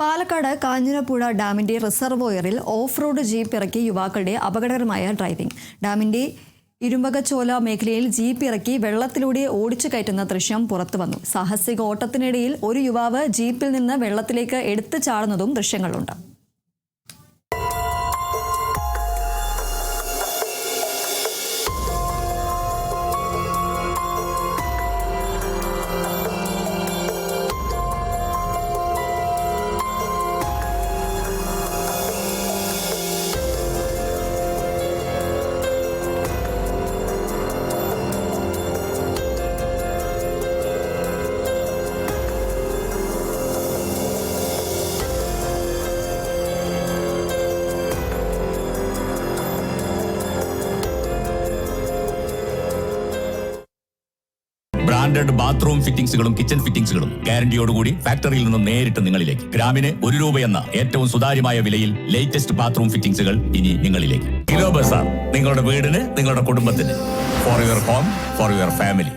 പാലക്കാട് കാഞ്ഞിരപ്പുഴ ഡാമിന്റെ റിസർവോയറിൽ off road jeep ഇറക്കി യുവാക്കളുടെ അപകടകരമായ ഡ്രൈവിംഗ്. ഡാമിന്റെ ഇരുമ്പകച്ചോല മേഖലയിൽ ജീപ്പ് ഇറക്കി വെള്ളത്തിലൂടെ ഓടിച്ചു കയറ്റുന്ന ദൃശ്യം പുറത്തുവന്നു. സാഹസിക ഓട്ടത്തിനിടയിൽ ഒരു യുവാവ് ജീപ്പിൽ നിന്ന് വെള്ളത്തിലേക്ക് എടുത്തു ചാടുന്നതും ദൃശ്യങ്ങളുണ്ട്. ബ്രാൻഡഡ് ബാത്റൂം ഫിറ്റിംഗ്സുകളും കിച്ചൺ ഫിറ്റിംഗ്സുകളും ഗ്യാരണ്ടിയോടുകൂടി ഫാക്ടറിയിൽ നിന്നും നേരിട്ട് നിങ്ങളിലേക്ക്. ഗ്രാമിന് ₹1 എന്ന ഏറ്റവും സുതാര്യമായ വിലയിൽ ലേറ്റസ്റ്റ് ബാത്റൂം ഫിറ്റിംഗ്സുകൾ ഇനി നിങ്ങളിലേക്ക്. കിലോ ബസാർ, നിങ്ങളുടെ വീടിന്, നിങ്ങളുടെ കുടുംബത്തിന്. For your home, for your family.